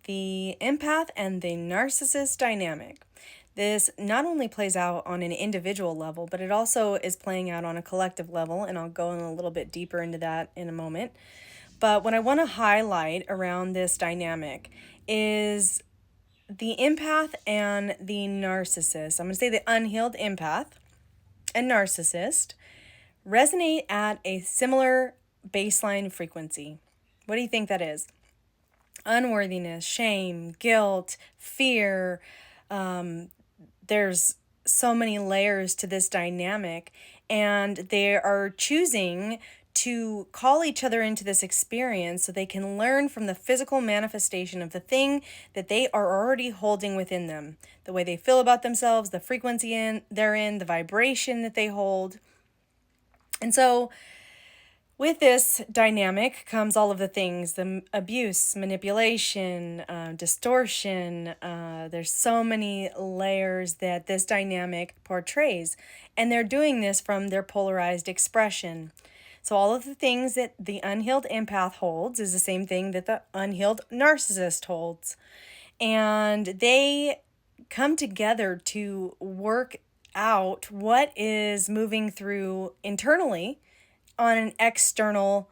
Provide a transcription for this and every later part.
the empath and the narcissist dynamic. This not only plays out on an individual level, but it also is playing out on a collective level, and I'll go in a little bit deeper into that in a moment. But what I want to highlight around this dynamic is the empath and the narcissist. I'm going to say the unhealed empath and narcissist resonate at a similar baseline frequency. What do you think that is? Unworthiness, shame, guilt, fear. There's so many layers to this dynamic, and they are choosing to call each other into this experience so they can learn from the physical manifestation of the thing that they are already holding within them. The way they feel about themselves, the frequency they're in, the vibration that they hold. And so with this dynamic comes all of the things, the abuse, manipulation, distortion. There's so many layers that this dynamic portrays, and they're doing this from their polarized expression. So all of the things that the unhealed empath holds is the same thing that the unhealed narcissist holds. And they come together to work out what is moving through internally on an external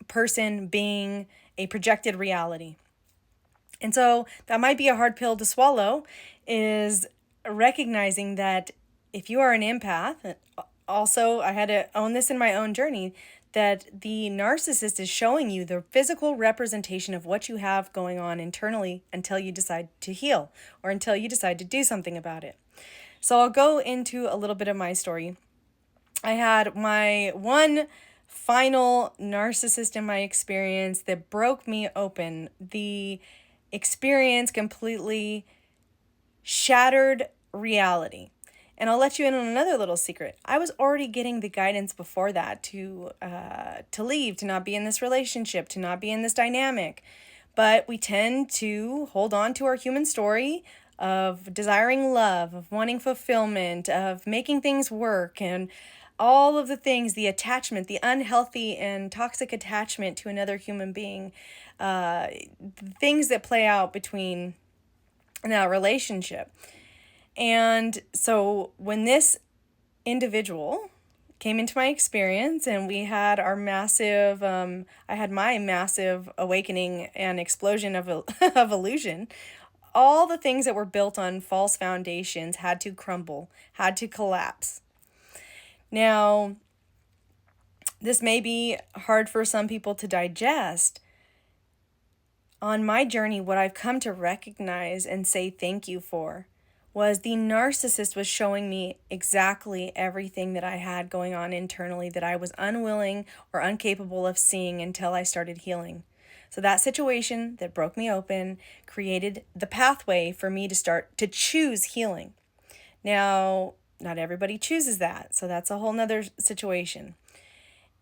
person being a projected reality. And so that might be a hard pill to swallow, is recognizing that if you are an empath, also I had to own this in my own journey, that the narcissist is showing you the physical representation of what you have going on internally until you decide to heal or until you decide to do something about it. So I'll go into a little bit of my story. I had my one final narcissist in my experience that broke me open. The experience completely shattered reality. And I'll let you in on another little secret. I was already getting the guidance before that to leave, to not be in this relationship, to not be in this dynamic. But we tend to hold on to our human story of desiring love, of wanting fulfillment, of making things work, and all of the things, the attachment, the unhealthy and toxic attachment to another human being, things that play out between that relationship. And so when this individual came into my experience and we had our massive, I had my massive awakening and explosion of illusion, all the things that were built on false foundations had to crumble, had to collapse. Now, this may be hard for some people to digest. On my journey, what I've come to recognize and say thank you for was the narcissist was showing me exactly everything that I had going on internally that I was unwilling or incapable of seeing until I started healing. So that situation that broke me open created the pathway for me to start to choose healing. Now, not everybody chooses that, so that's a whole nother situation.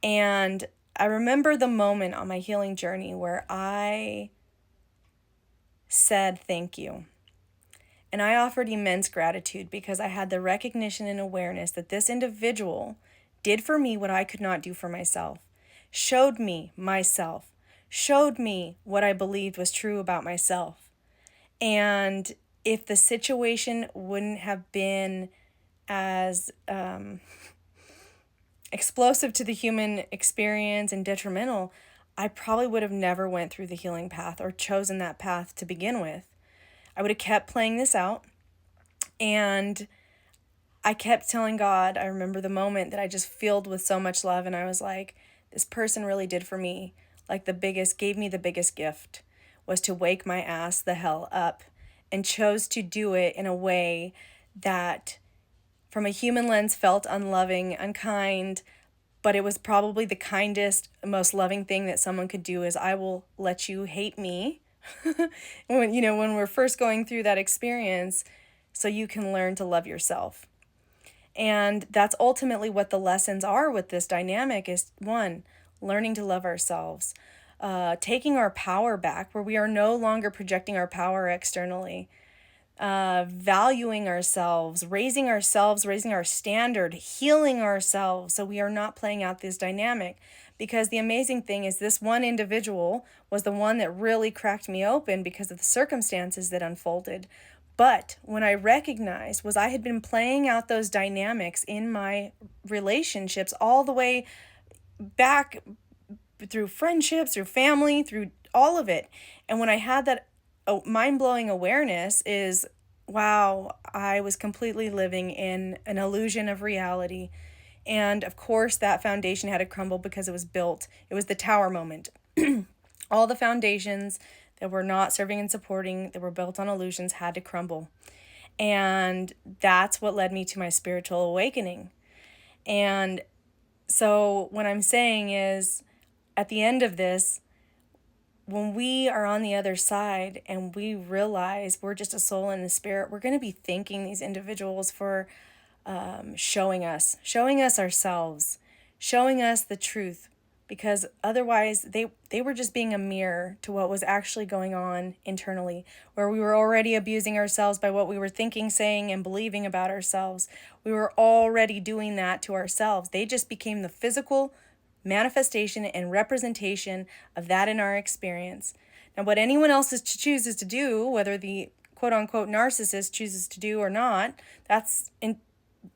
And I remember the moment on my healing journey where I said thank you. And I offered immense gratitude because I had the recognition and awareness that this individual did for me what I could not do for myself, showed me myself, showed me what I believed was true about myself. And if the situation wouldn't have been as explosive to the human experience and detrimental, I probably would have never went through the healing path or chosen that path to begin with. I would have kept playing this out, and I kept telling God, I remember the moment that I just filled with so much love, and I was like, this person really did for me, like gave me the biggest gift, was to wake my ass the hell up, and chose to do it in a way that from a human lens felt unloving, unkind, but it was probably the kindest, most loving thing that someone could do is I will let you hate me when we're first going through that experience so you can learn to love yourself. And that's ultimately what the lessons are with this dynamic is, one, learning to love ourselves, taking our power back where we are no longer projecting our power externally. valuing ourselves, raising our standard, healing ourselves so we are not playing out this dynamic. Because the amazing thing is, this one individual was the one that really cracked me open because of the circumstances that unfolded. But when I recognized was I had been playing out those dynamics in my relationships all the way back through friendships, through family, through all of it. And when I had that mind-blowing awareness is, wow, I was completely living in an illusion of reality. And of course, that foundation had to crumble because it was built. It was the tower moment. All the foundations that were not serving and supporting, that were built on illusions, had to crumble. And that's what led me to my spiritual awakening. And so what I'm saying is, at the end of this, when we are on the other side and we realize we're just a soul and a spirit, we're going to be thanking these individuals for showing us ourselves, showing us the truth, because otherwise they were just being a mirror to what was actually going on internally, where we were already abusing ourselves by what we were thinking, saying, and believing about ourselves. We were already doing that to ourselves. They just became the physical manifestation and representation of that in our experience. Now, what anyone else chooses to do, whether the quote-unquote narcissist chooses to do or not, that's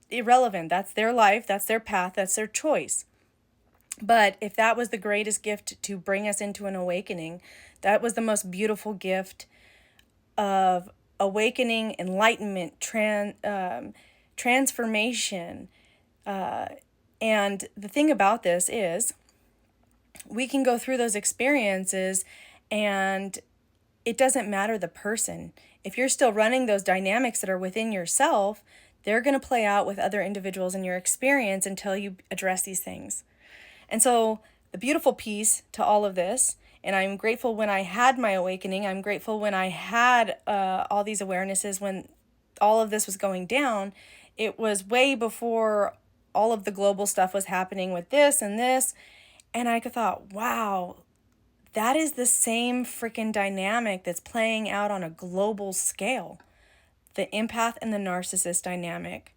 irrelevant. That's their life, that's their path, that's their choice. But if that was the greatest gift to bring us into an awakening, that was the most beautiful gift of awakening, enlightenment, transformation. And the thing about this is, we can go through those experiences and it doesn't matter the person. If you're still running those dynamics that are within yourself, they're going to play out with other individuals in your experience until you address these things. And so the beautiful piece to all of this, and I'm grateful when I had my awakening, I'm grateful when I had all these awarenesses, when all of this was going down, it was way before all of the global stuff was happening with this and this. And I thought, wow, that is the same freaking dynamic that's playing out on a global scale. The empath and the narcissist dynamic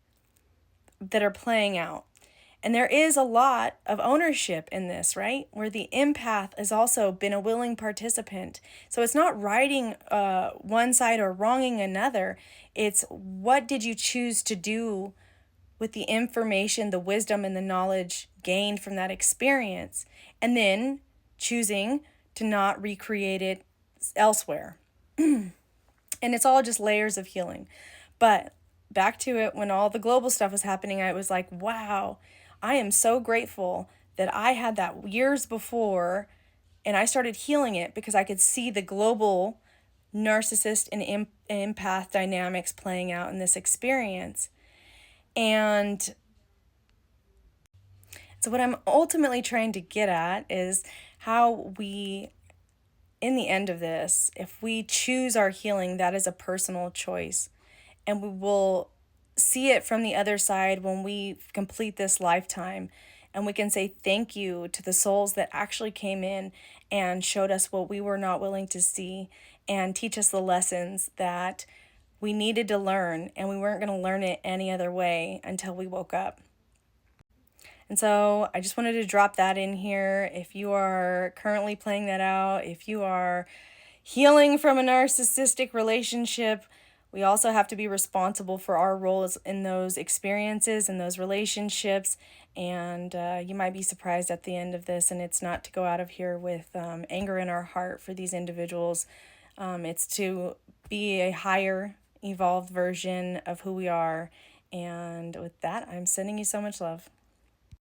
that are playing out. And there is a lot of ownership in this, right? Where the empath has also been a willing participant. So it's not righting one side or wronging another. It's, what did you choose to do with the information, the wisdom, and the knowledge gained from that experience? And then choosing to not recreate it elsewhere. And it's all just layers of healing. But back to it, when all the global stuff was happening, I was like, wow, I am so grateful that I had that years before, and I started healing it because I could see the global narcissist and empath dynamics playing out in this experience. And so what I'm ultimately trying to get at is how we, in the end of this, if we choose our healing, that is a personal choice. And we will see it from the other side when we complete this lifetime. And we can say thank you to the souls that actually came in and showed us what we were not willing to see, and teach us the lessons that we needed to learn, and we weren't going to learn it any other way until we woke up. And so I just wanted to drop that in here. If you are currently playing that out, if you are healing from a narcissistic relationship, we also have to be responsible for our roles in those experiences and those relationships. And you might be surprised at the end of this, and it's not to go out of here with anger in our heart for these individuals. It's to be a higher, evolved version of who we are. And with that, I'm sending you so much love.